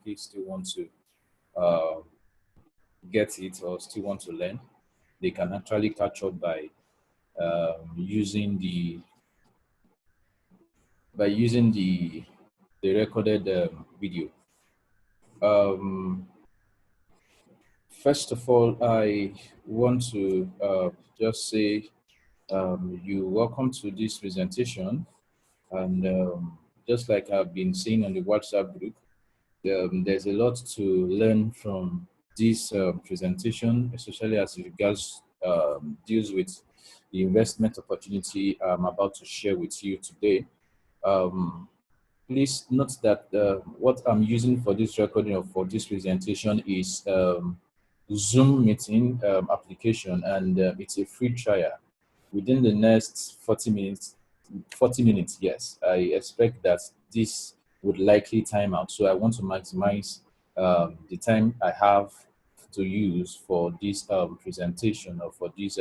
case still want to uh, get it or still want to learn, they can actually catch up by using the recorded video. Um, First of all, I want to just say you're welcome to this presentation. And just like I've been saying on the WhatsApp group, there's a lot to learn from this presentation, especially as it regards deals with the investment opportunity I'm about to share with you today. Um, Please note that what I'm using for this recording or for this presentation is Zoom meeting application, and it's a free trial. Within the next 40 minutes, yes, I expect that this would likely time out. So I want to maximize the time I have to use for this presentation or for this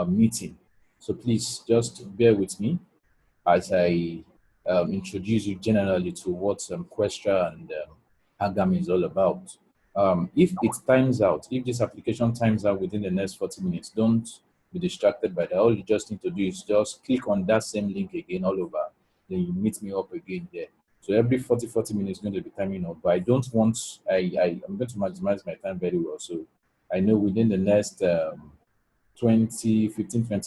meeting. So please just bear with me as I introduce you generally to what Questra and Agam is all about. If it times out, if this application times out within the next 40 minutes, don't be distracted by that. All you just need to do is just click on that same link again all over. Then you meet me up again there. So every 40 minutes is going to be timing up. But I don't want, I'm going to maximize my time very well. So I know within the next 20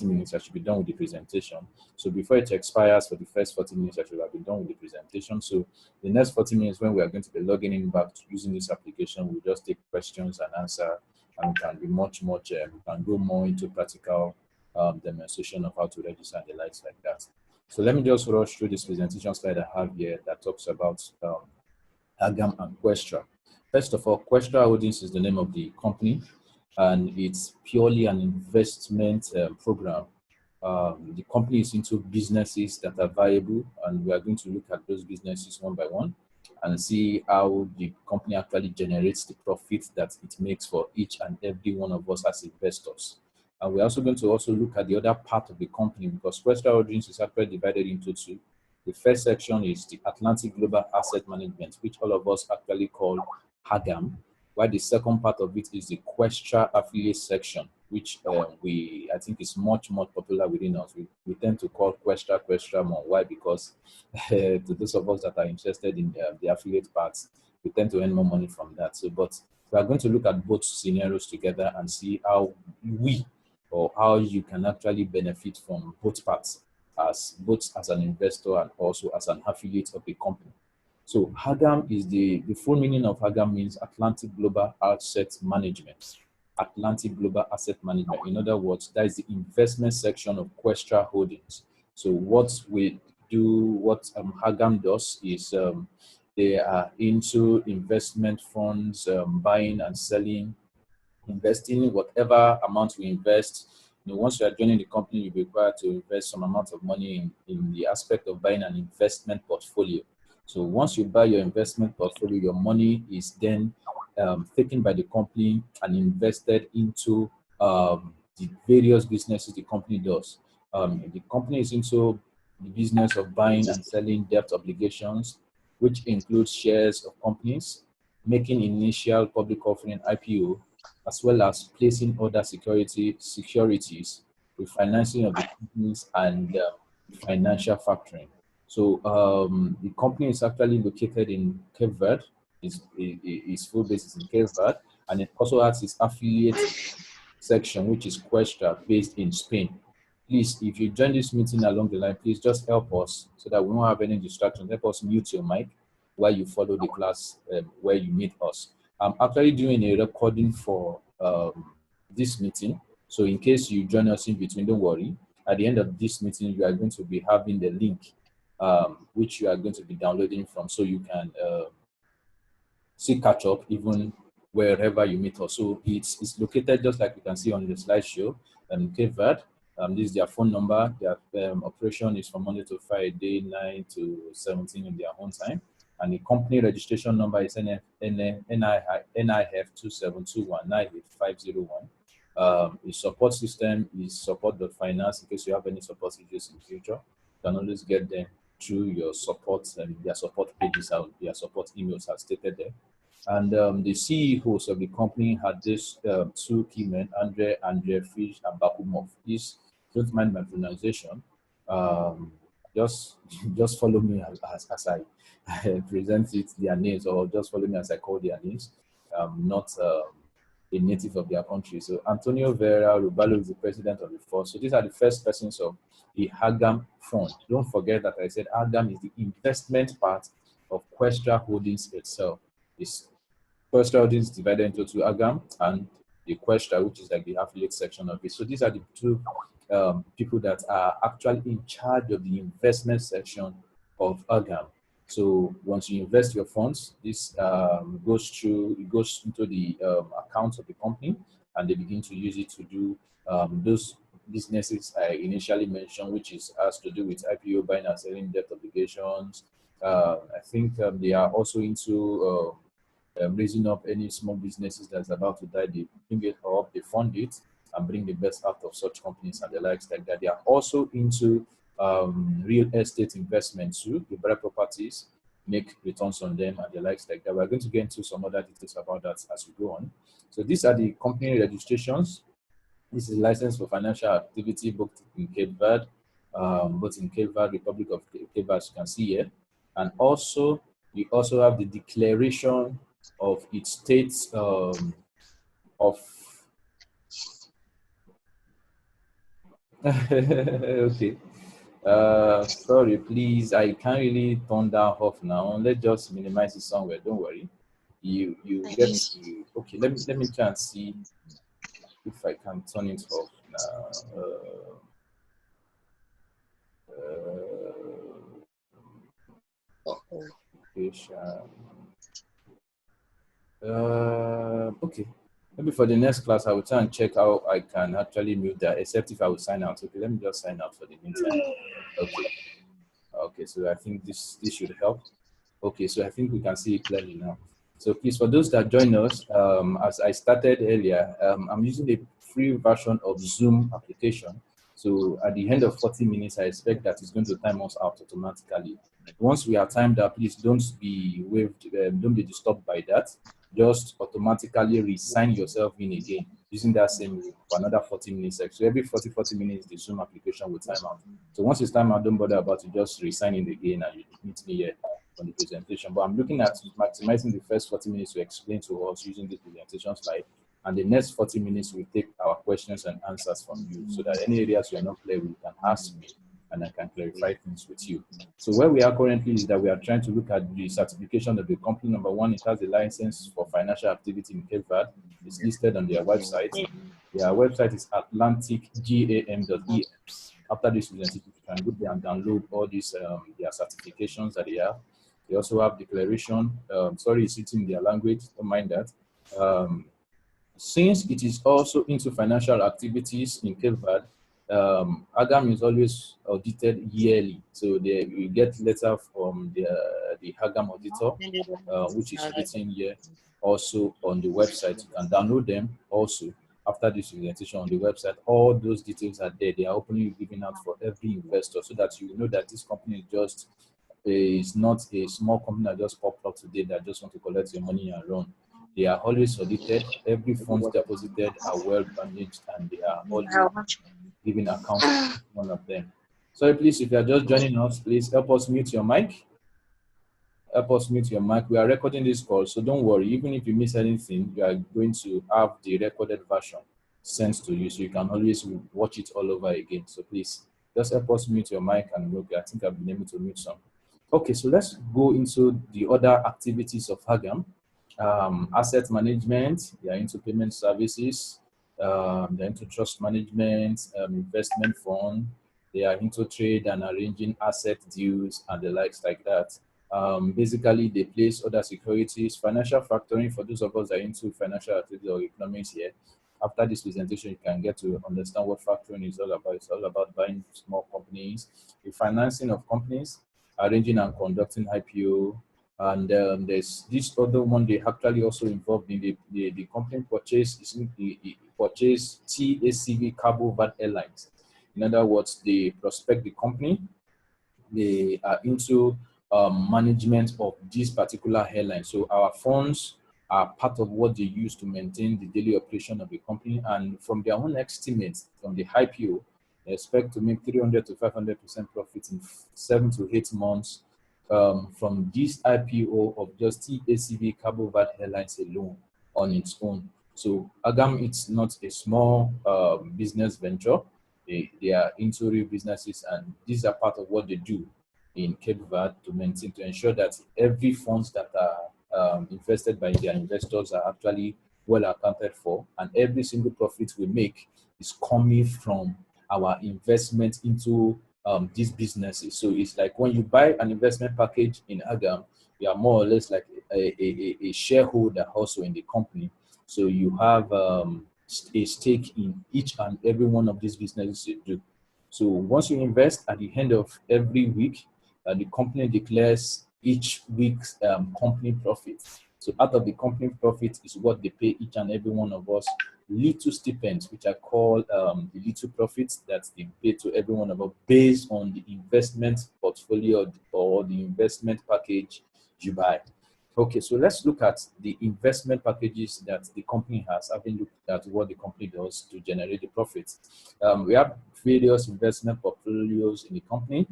minutes, I should be done with the presentation. So before it expires for the first 40 minutes, I should have been done with the presentation. So the next 40 minutes, when we are going to be logging in back to using this application, we'll just take questions and answer, and we can be we can go more into practical demonstration of how to register and the likes like that. So let me just rush through this presentation slide I have here that talks about Agam and Questra. First of all, Questra Holdings is the name of the company, and it's purely an investment program. The company is into businesses that are viable, and we are going to look at those businesses one by one and see how the company actually generates the profit that it makes for each and every one of us as investors. And we're also going to also look at the other part of the company, because Questra Holdings is actually divided into two. The first section is the Atlantic Global Asset Management, which all of us actually call Agam, while the second part of it is the Questra affiliate section, which I think is much more popular within us. We tend to call Questra more. Why? Because to those of us that are interested in the affiliate parts, we tend to earn more money from that. So, but we are going to look at both scenarios together and see how how you can actually benefit from both parts, as both as an investor and also as an affiliate of a company. So Agam is the full meaning of Agam means Atlantic Global Asset Management. Atlantic Global Asset Management. In other words, that is the investment section of Questra Holdings. So what Agam does is they are into investment funds, buying and selling, investing whatever amount we invest. Once you are joining the company, you'll be required to invest some amount of money in the aspect of buying an investment portfolio. So once you buy your investment portfolio, your money is then taken by the company and invested into the various businesses the company does. The company is into the business of buying and selling debt obligations, which includes shares of companies, making initial public offering (IPO), as well as placing other securities, refinancing of the companies, and financial factoring. So the company is actually located in Cape Verde. Its full base is in Cape Verde, and it also has its affiliate section, which is Questra, based in Spain. Please, if you join this meeting along the line, please just help us so that we won't have any distractions. Help us mute your mic while you follow the class where you meet us. I'm actually doing a recording for this meeting. So in case you join us in between, don't worry. At the end of this meeting, you are going to be having the link which you are going to be downloading from, so you can see catch up even wherever you meet us. So it's located just like you can see on the slideshow, Cape Verde. This is their phone number. Their operation is from Monday to Friday, 9 to 17 in their own time. And the company registration number is NIF 2721985001. The support system is support.finance. In case you have any support issues in the future, you can always get them through your support and their support pages, their support emails are stated there. And the CEOs of the company had these two key men, Andre Fish and Bakumov. Please don't mind my pronunciation. Um, just just follow me as I present it their names, or just follow me as I call their names. Not a native of their country. So Antonio Vera Rubalo is the president of the fund. So these are the first persons of the Agam fund. Don't forget that I said Agam is the investment part of Questra Holdings itself. It's Questra Holdings divided into two, Agam and the Questra, which is like the affiliate section of it. So these are the two people that are actually in charge of the investment section of Agam. So once you invest your funds, this goes into the accounts of the company, and they begin to use it to do those businesses I initially mentioned, which has to do with IPO, buying and selling debt obligations. I think they are also into raising up any small businesses that's about to die. They bring it up, they fund it, and bring the best out of such companies and the likes like that. They are also into real estate investments too. They buy properties, make returns on them, and the likes like that. We're going to get into some other details about that as we go on. So these are the company registrations. This is license for financial activity booked in Cape Verde, both in Cape Verde, Republic of Cape Verde, as you can see here. And also, we also have the declaration of its states of okay. Sorry, please. I can't really turn down off now. Let's just minimize it somewhere. Don't worry. You get to, okay. Let me try and see if I can turn it off now. Okay. Maybe for the next class, I will try and check how I can actually mute that, except if I will sign out. Okay, let me just sign out for the meantime. Okay. Okay, so I think this should help. Okay, so I think we can see it clearly now. So please, for those that join us, as I started earlier, I'm using the free version of Zoom application. So at the end of 40 minutes, I expect that it's going to time us out automatically. Once we are timed up, please don't be don't be disturbed by that. Just automatically resign yourself in again using that same link for another 40 minutes. So every 40 minutes, the Zoom application will time out. So once it's time out, don't bother about it. Just resign in again and you meet me here on the presentation. But I'm looking at maximizing the first 40 minutes to explain to us using this presentation slide. And the next 40 minutes, we take our questions and answers from you so that any areas you're not clear, you can ask me and I can clarify things with you. So where we are currently is that we are trying to look at the certification of the company. Number one, it has a license for financial activity in Cape Verde. It's listed on their website. Their website is atlanticgam.es. After this presentation, you can go there and download all these their certifications that they have. They also have declaration. Sorry, it's written in their language. Don't mind that. Since it is also into financial activities in Cape Verde, Agam is always audited yearly. So we get letter from the Agam auditor, which is written here also on the website. You can download them also after this presentation on the website. All those details are there. They are openly given out for every investor so that you know that this company is not a small company that just popped up today that just want to collect your money and run. They are always audited. Every funds deposited are well managed and they are always giving account to one of them. Sorry, please, if you are just joining us, please help us mute your mic. Help us mute your mic. We are recording this call, so don't worry. Even if you miss anything, you are going to have the recorded version sent to you, so you can always watch it all over again. So please, just help us mute your mic and look. I think I've been able to mute some. Okay, so let's go into the other activities of Agam. Asset management, they are into payment services, they're into trust management, investment fund, they are into trade and arranging asset deals and the likes like that. Basically, they place other securities, financial factoring for those of us that are into financial activity or economics here. After this presentation, you can get to understand what factoring is all about. It's all about buying small companies, the financing of companies, arranging and conducting IPO, and there's this other one they actually also involved in the company purchase TACV Cabo Verde Airlines. In other words, they prospect the company they are into management of this particular airline. So our funds are part of what they use to maintain the daily operation of the company. And from their own estimates, from the IPO, they expect to make 300 to 500% profit in 7 to 8 months from this IPO of just TACV Cabo Verde Airlines alone on its own. So Agam, it's not a small business venture. They are into real businesses, and these are part of what they do in Cape Verde to maintain, to ensure that every funds that are invested by their investors are actually well accounted for, and every single profit we make is coming from our investment into these businesses. So it's like when you buy an investment package in Agam, you are more or less like a shareholder also in the company. So you have a stake in each and every one of these businesses you do. So once you invest, at the end of every week, the company declares each week's company profit. So out of the company profit is what they pay each and every one of us little stipends, which are called the little profits that they pay to every one of us based on the investment portfolio or the investment package you buy. Okay, so let's look at the investment packages that the company has, having looked at what the company does to generate the profits. We have various investment portfolios in the company,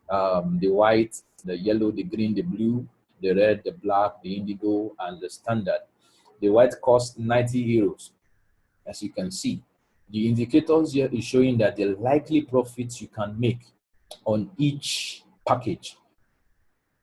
the white, the yellow, the green, the blue, the red, the black, the indigo, and the standard. The white costs 90 euros, as you can see. The indicators here is showing that the likely profits you can make on each package.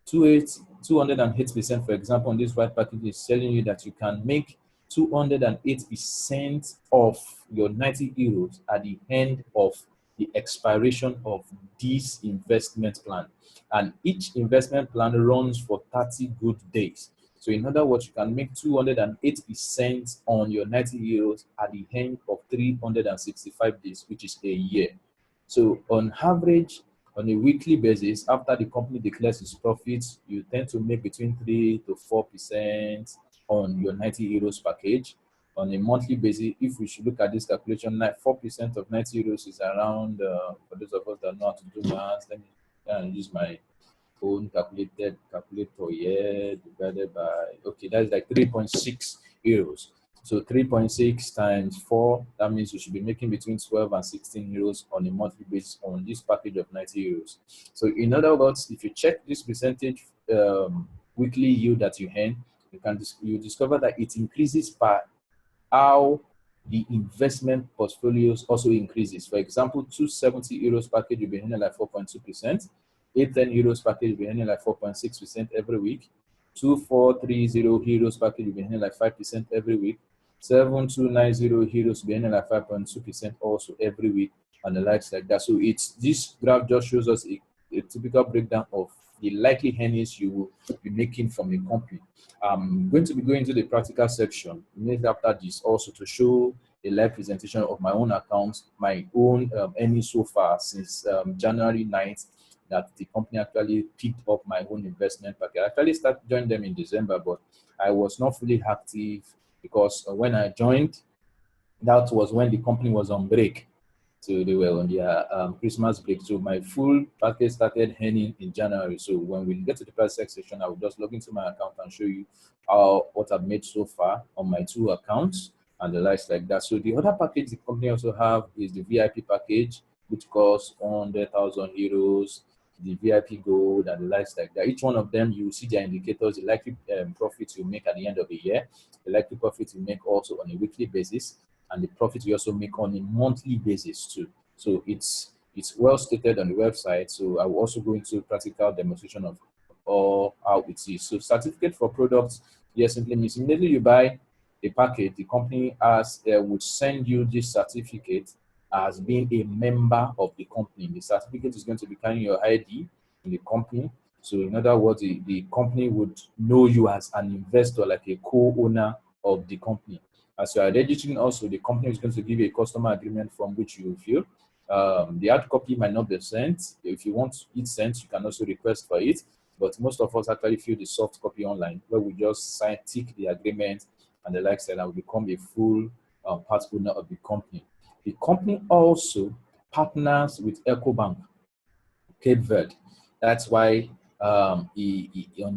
208%, for example, on this white package is telling you that you can make 208% of your 90 euros at the end of the expiration of this investment plan. And each investment plan runs for 30 good days. So in other words, you can make 208% on your 90 euros at the end of 365 days, which is a year. So on average, on a weekly basis, after the company declares its profits, you tend to make between 3 to 4% on your 90 euros package. On a monthly basis, if we should look at this calculation, 4% of 90 euros is around, for those of us that know how to do math, let me use my own calculator here, divided by, okay, that's like 3.6 euros. So 3.6 times 4, that means you should be making between 12 and 16 euros on a monthly basis on this package of 90 euros. So in other words, if you check this percentage weekly yield that you earn, you discover that it increases by how the investment portfolios also increases. For example, 270 euros package will be earning like 4.2%. 810 euros package will be earning like 4.6% every week. 2430 euros package will be earning like 5% every week. 7290 euros will be earning like 5.2% also every week, and the likes like that. So it's this graph just shows us a typical breakdown of the likely earnings you will be making from a company. I'm going to be going to the practical section immediately after this also to show a live presentation of my own account, my own earnings so far since January 9th that the company actually picked up my own investment package. I actually started joining them in December, but I was not fully active because when I joined, that was when the company was on break. So they were on their Christmas break. So my full package started earning in January. So when we get to the price section, I will just log into my account and show you what I've made so far on my 2 accounts and the likes like that. So the other package the company also have is the VIP package, which costs 100,000 euros, the VIP gold and the likes like that. Each one of them, you see their indicators, the likely profits you make at the end of the year, the likely profits you make also on a weekly basis, and the profit we also make on a monthly basis too. So it's well stated on the website. So I will also go into practical demonstration of all how it is. So certificate for products, yes, simply means immediately you buy a package, the company would send you this certificate as being a member of the company. The certificate is going to be carrying your ID in the company. So in other words, the company would know you as an investor, like a co-owner of the company. As you are registering also, the company is going to give you a customer agreement form which you will fill. The hard copy might not be sent. If you want it sent, you can also request for it. But most of us actually fill the soft copy online, where we just tick the agreement and the likes, and I will become a full part owner of the company. The company also partners with EcoBank, Cape Verde. That's why on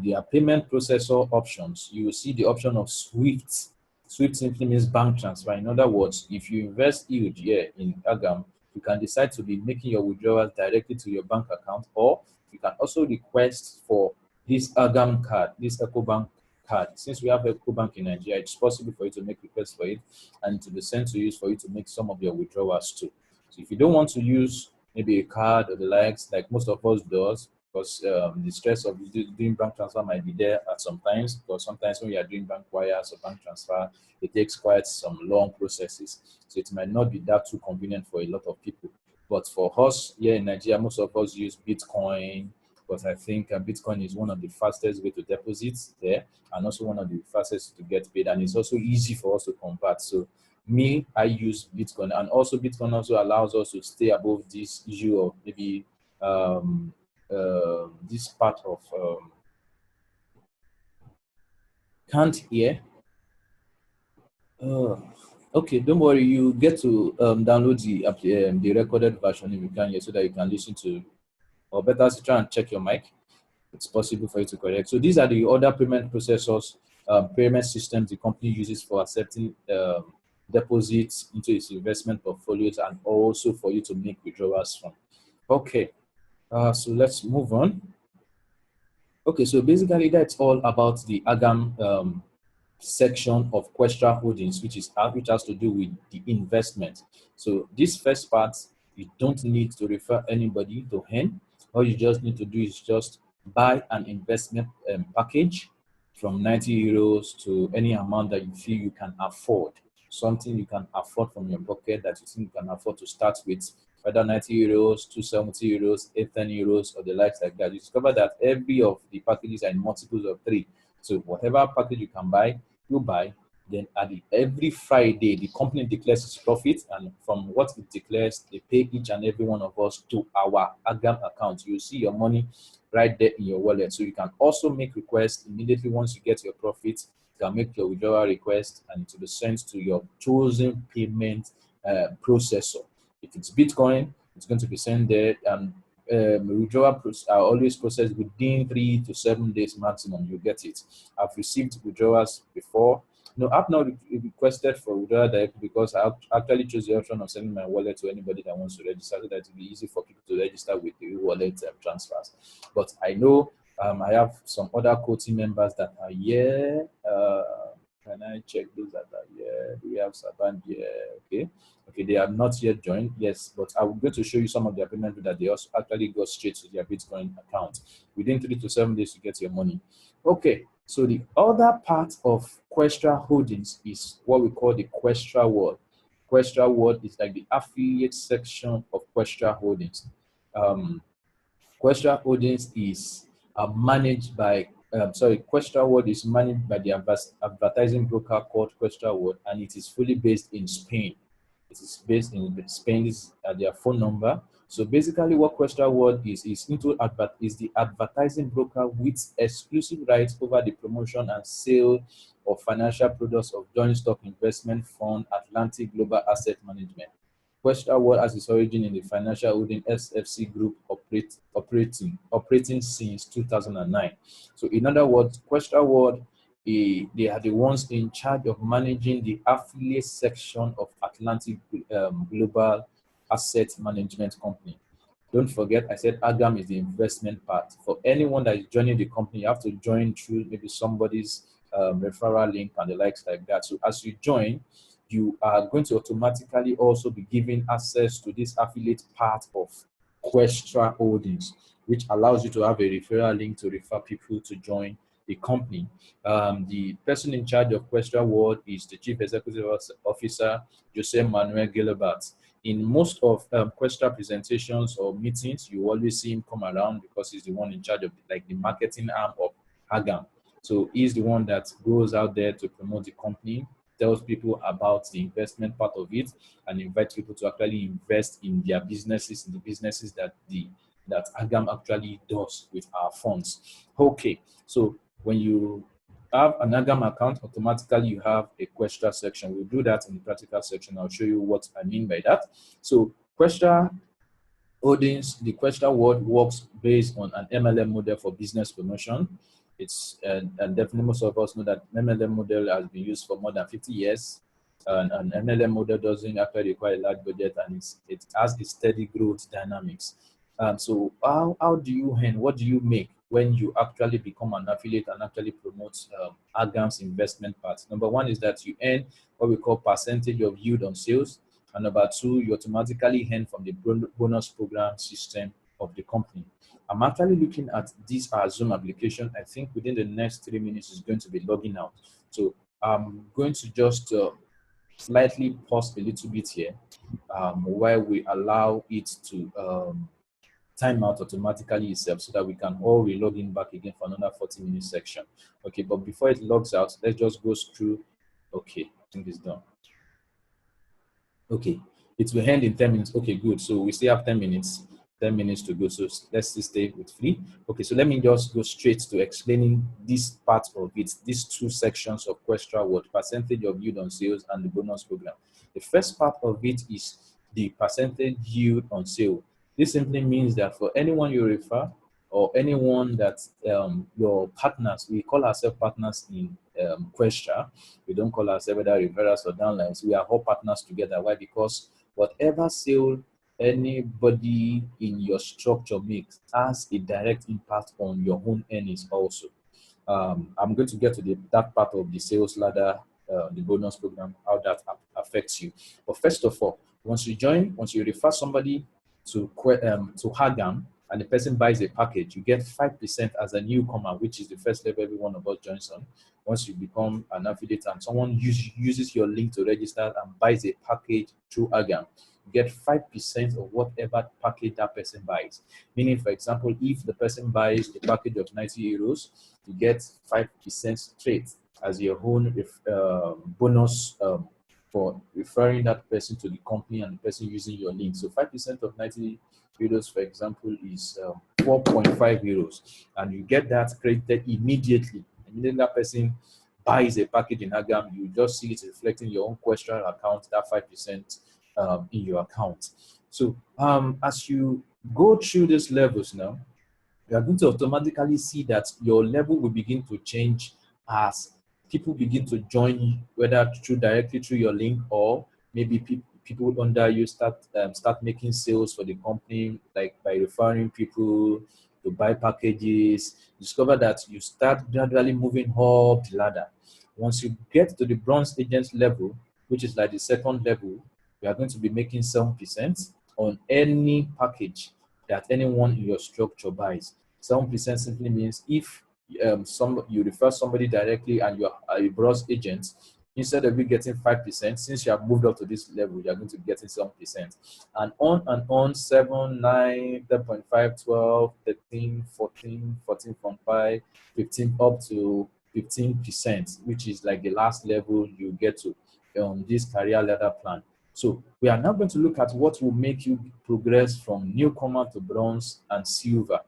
their payment processor options, you will see the option of Swift. Swift simply means bank transfer. In other words, if you invest huge here in Agam, you can decide to be making your withdrawals directly to your bank account, or you can also request for this Agam card, this EcoBank card. Since we have EcoBank in Nigeria, it's possible for you to make requests for it and to be sent to you for you to make some of your withdrawals too. So if you don't want to use maybe a card or the likes, like most of us does, because the stress of doing bank transfer might be there at some times, because sometimes when you are doing bank wires or bank transfer, it takes quite some long processes. So it might not be that too convenient for a lot of people. But for us here in Nigeria, most of us use Bitcoin, because I think Bitcoin is one of the fastest way to deposit there, and also one of the fastest to get paid, and it's also easy for us to convert. So me, I use Bitcoin, and also Bitcoin also allows us to stay above this issue of maybe this part of can't hear. Okay, don't worry. You get to download the recorded version if you can hear, so that you can listen to, or better, try and check your mic. It's possible for you to correct. So these are the other payment processors, payment systems the company uses for accepting deposits into its investment portfolios, and also for you to make withdrawals from. Okay, so let's move on. Okay, so basically that's all about the Agam section of Questra Holdings, which has to do with the investment. So this first part, you don't need to refer anybody to him. All you just need to do is just buy an investment package from 90 euros to any amount that you feel you can afford. Something you can afford from your pocket that you think you can afford to start with, whether 90 euros, 270 euros, 810 euros, or the likes like that. You discover that every of the packages are in multiples of 3. So whatever package you can buy, you buy. Then every Friday, the company declares its profit, and from what it declares, they pay each and every one of us to our Agam account. You see your money right there in your wallet. So you can also make requests immediately once you get your profit. You can make your withdrawal request, and it will be sent to your chosen payment processor. If it's Bitcoin, it's going to be sent there, and withdrawal are always processed within 3 to 7 days maximum. You get it. I've received withdrawals before. No, I've not requested for withdrawal directly, because I actually chose the option of sending my wallet to anybody that wants to register, so that it will be easy for people to register with the wallet transfers. But I know I have some other co-team members that are here. Can I check those that are here? Do we have Saban here? Okay. Okay, they have not yet joined. Yes, but I'm going to show you some of their payment that they also actually go straight to their Bitcoin account. Within 3 to 7 days, you get your money. Okay, so the other part of Questra Holdings is what we call the Questra World. Questra World is like the affiliate section of Questra Holdings. Questra Holdings is managed by, Questra World is managed by the advertising broker called Questra World, and it is fully based in Spain. It is based in Spain. Is their phone number. So basically, what Questra World is the advertising broker with exclusive rights over the promotion and sale of financial products of joint stock investment fund Atlantic Global Asset Management. Questra World has its origin in the financial holding SFC Group operating since 2009. So in other words, Questra World, they are the ones in charge of managing the affiliate section of Atlantic Global Asset Management Company. Don't forget, I said Agam is the investment part. For anyone that is joining the company, you have to join through maybe somebody's referral link and the likes like that. So as you join, you are going to automatically also be given access to this affiliate part of Questra Holdings, which allows you to have a referral link to refer people to join the company. The person in charge of Questra World is the Chief Executive Officer, Jose Manuel Gilbert. In most of Questra presentations or meetings, you always see him come around, because he's the one in charge of like the marketing arm of Agam. So he's the one that goes out there to promote the company, tells people about the investment part of it, and invites people to actually invest in their businesses, in the businesses that Agam actually does with our funds. Okay, so when you have an Agam account, automatically you have a Questra section. We'll do that in the practical section. I'll show you what I mean by that. So Questra Holdings, the Questra world works based on an MLM model for business promotion. It's and definitely most of us know that MLM model has been used for more than 50 years. And an MLM model doesn't actually require a large budget, and it has a steady growth dynamics. So how do you earn? What do you make when you actually become an affiliate and actually promote Agam's investment part? Number one is that you earn what we call percentage of yield on sales. And number two, you automatically earn from the bonus program system of the company. I'm actually looking at this Zoom application. I think within the next 3 minutes is going to be logging out. So I'm going to just slightly pause a little bit here while we allow it to time out automatically itself so that we can all re-log in back again for another 40-minute section. Okay, but before it logs out, let's just go through. Okay, I think it's done. Okay, it will end in 10 minutes. Okay, good. So we still have 10 minutes. 10 minutes to go. So let's still stay with free. Okay, so let me just go straight to explaining this part of it, these two sections of Questra World, percentage of yield on sales and the bonus program. The first part of it is the percentage yield on sale. This simply means that for anyone you refer or anyone that your partners, we call ourselves partners in Questra. We don't call ourselves whether referrals or downlines. We are all partners together. Why? Because whatever sale anybody in your structure makes has a direct impact on your own earnings also. I'm going to get to that part of the sales ladder, the bonus program, how that affects you. But first of all, once you refer somebody to Agam and the person buys a package, you get 5% as a newcomer, which is the first level every one of us joins on. Once you become an affiliate and someone uses your link to register and buys a package through Agam, you get 5% of whatever package that person buys. Meaning, for example, if the person buys a package of 90 euros, you get 5% straight as your own bonus for referring that person to the company and the person using your link. So 5% of 90 euros, for example, is 4.5 euros, and you get that credited immediately. Immediately that person buys a package in Agam, you just see it reflecting your own Questra account, that 5% in your account. So as you go through these levels now, you are going to automatically see that your level will begin to change as people begin to join you, whether directly through your link or maybe people under you start making sales for the company, like by referring people to buy packages. Discover that you start gradually moving up the ladder. Once you get to the bronze agent level, which is like the second level, you are going to be making 7% on any package that anyone in your structure buys. 7% simply means if you refer somebody directly and you are a bronze agent, instead of you getting 5%, since you have moved up to this level, you are going to be getting 7%. And on 7, 9, 10.5, 12, 13, 14, 14.5, 15, up to 15%, which is like the last level you get to on this career ladder plan. So we are now going to look at what will make you progress from newcomer to bronze and silver.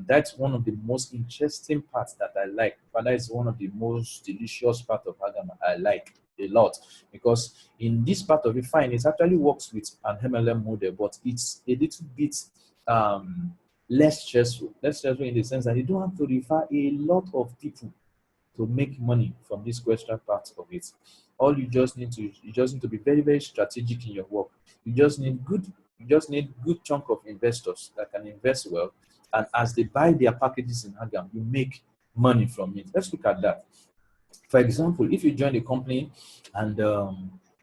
That's one of the most interesting parts that I like. But that is one of the most delicious part of Agam I like a lot, because in this part of it, fine, it actually works with an MLM model, but it's a little bit less stressful. Less stressful in the sense that you don't have to refer a lot of people to make money from this Questra part of it. All you just need to be very, very strategic in your work. You just need good chunk of investors that can invest well, and as they buy their packages in Agam, you make money from it. Let's look at that. For example, if you join the company and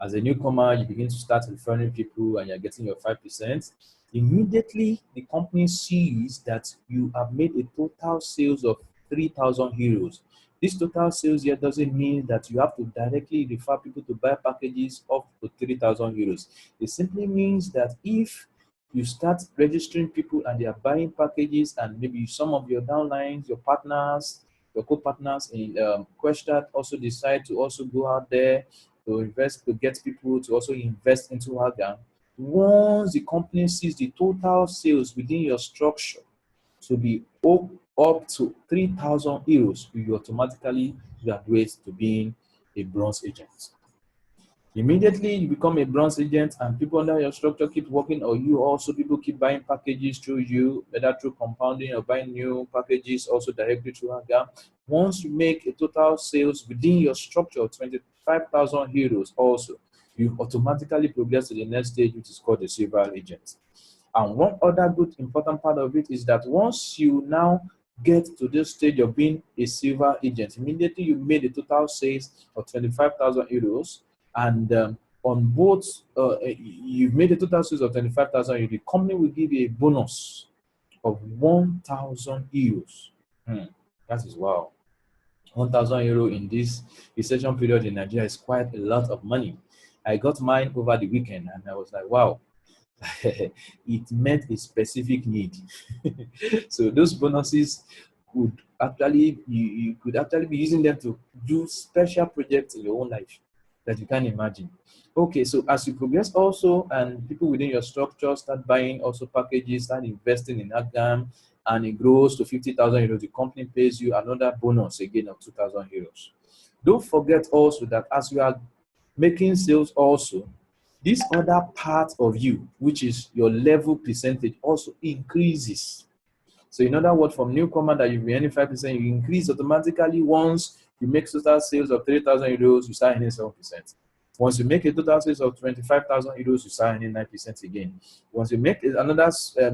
as a newcomer, you begin to start referring people and you're getting your 5%, immediately the company sees that you have made a total sales of 3,000 euros. This total sales here doesn't mean that you have to directly refer people to buy packages up to 3,000 euros. It simply means that if you start registering people and they are buying packages, and maybe some of your downlines, your partners, your co-partners in Questra also decide to also go out there to invest, to get people to also invest into Agam. Once the company sees the total sales within your structure to be up to 3,000 euros, you automatically graduate to being a bronze agent. Immediately you become a bronze agent and people under your structure keep working, or you also people keep buying packages through you, whether through compounding or buying new packages also directly through Agam. Once you make a total sales within your structure of 25,000 euros also, you automatically progress to the next stage, which is called the silver agent. And one other good important part of it is that once you now get to this stage of being a silver agent, immediately you made a total sales of 25,000 euros, and on both, you've made a total sales of 25,000 euros, the company will give you a bonus of 1,000 euros. That is wow. 1,000 euro in this recession period in Nigeria is quite a lot of money. I got mine over the weekend and I was like, wow, it met a specific need. So those bonuses could actually, you could actually be using them to do special projects in your own life that you can't imagine. Okay, so as you progress also, and people within your structure start buying also packages, start investing in Agam, and it grows to 50,000 euros, the company pays you another bonus again of 2,000 euros. Don't forget also that as you are making sales also, this other part of you, which is your level percentage, also increases. So in other words, from newcomer that you've been earning 5%, you increase automatically. Once you make total sales of 3,000 euros, you start earning 7%. Once you make a total sales of 25,000 euros, you start earning 9% again. Once you make another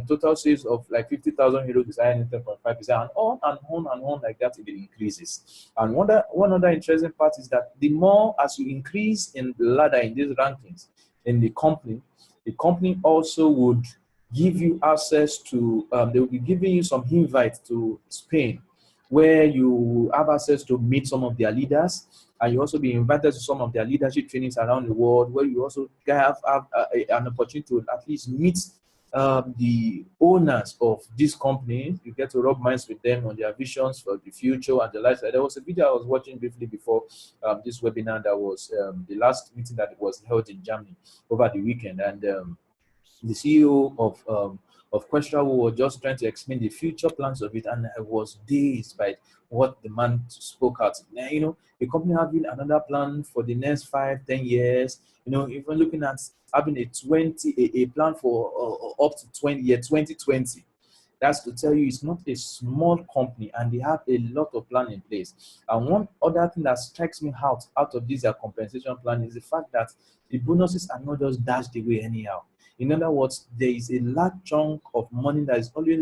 total sales of like 50,000 euros, you start earning 10.5%, and on and on and on like that, it increases. And one other interesting part is that the more as you increase in the ladder in these rankings in the company also would give you access to, they will be giving you some invite to Spain, where you have access to meet some of their leaders, and you also be invited to some of their leadership trainings around the world, where you also have an opportunity to at least meet the owners of this company. You get to rub minds with them on their visions for the future and the lifestyle. There was a video I was watching briefly before this webinar that was the last meeting that was held in Germany over the weekend, and the CEO of Questra was just trying to explain the future plans of it, and I was dazed by what the man spoke out. Now, the company having another plan for the next 5-10 years. Even looking at having a plan for up to 2020. That's to tell you it's not a small company, and they have a lot of plan in place. And one other thing that strikes me out of this their compensation plan is the fact that the bonuses are not just dashed away anyhow. In other words, there is a large chunk of money that is always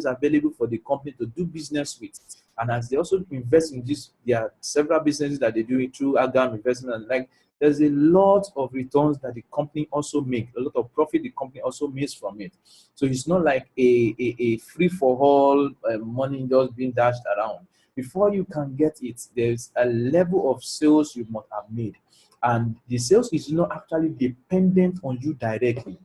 available for the company to do business with. And as they also invest in this, there are several businesses that they do it through Agam investment, and like there's a lot of returns that the company also makes, a lot of profit the company also makes from it. So it's not like a free-for-all money just being dashed around. Before you can get it, there's a level of sales you must have made. And the sales is not actually dependent on you directly.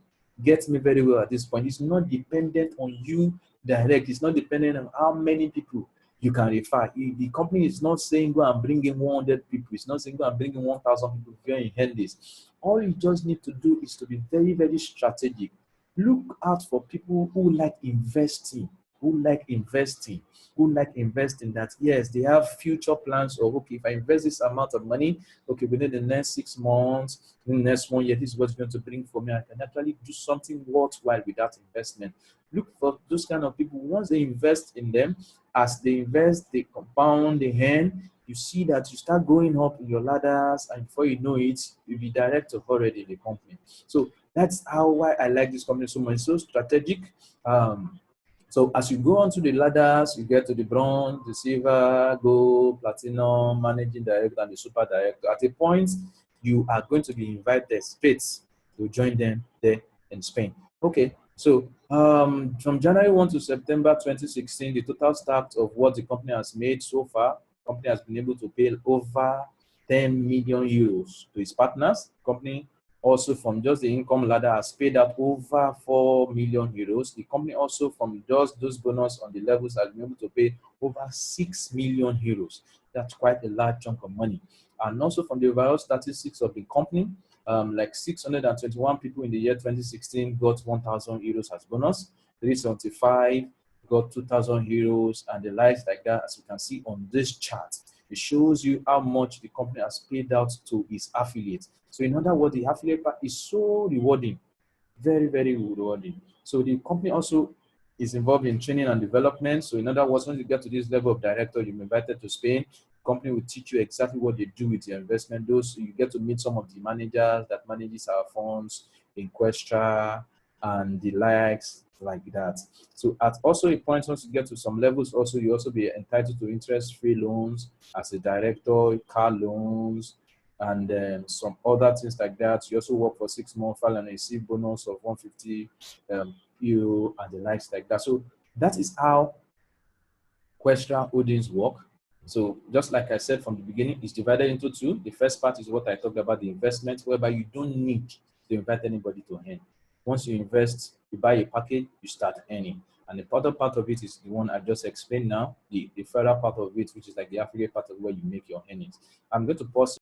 Get me very well at this point. It's not dependent on you directly. It's not dependent on how many people you can refer. The company is not saying go and bring in 100 people. It's not saying go and bring in 1,000 people if you're in this. All you just need to do is to be very, very strategic. Look out for people who like investing, that yes, they have future plans of, okay, if I invest this amount of money, okay, within the next 6 months, in the next 1 year, this is what's going to bring for me. I can actually do something worthwhile with that investment. Look for those kind of people. Once they invest in them, as they invest, they compound, they earn. You see that you start going up in your ladders, and before you know it, you'll be director already in the company. So that's why I like this company so much. It's so strategic. So as you go on to the ladders, you get to the bronze, the silver, gold, platinum, managing director, and the super director. At a point, you are going to be invited straight to join them there in Spain. Okay, so from January 1 to September 2016, the total start of what the company has made so far, the company has been able to pay over 10 million euros to its partners. The company also from just the income ladder has paid out over 4 million euros. The company also from just those bonus on the levels has been able to pay over 6 million euros. That's quite a large chunk of money. And also from the overall statistics of the company, like 621 people in the year 2016 got 1,000 euros as bonus, 375 got 2,000 euros, and the likes like that, as you can see on this chart. It shows you how much the company has paid out to its affiliates. So in other words, the affiliate part is so rewarding, very, very rewarding. So the company also is involved in training and development. So in other words, when you get to this level of director, you're invited to Spain. The company will teach you exactly what they do with your investment. Those you get to meet some of the managers that manages our funds in Questra and the likes like that. So at also a point, once you get to some levels, also you also be entitled to interest-free loans as a director, car loans, and some other things like that. You also work for 6 months, file and receive bonus of 150 euro and the likes like that. So that is how Questra holdings work. So just like I said from the beginning, it's divided into two. The first part is what I talked about, the investment, whereby you don't need to invite anybody to earn. Once you invest, you buy a package, you start earning. And the other part of it is the one I just explained now, the further part of it, which is like the affiliate part of where you make your earnings. I'm going to pause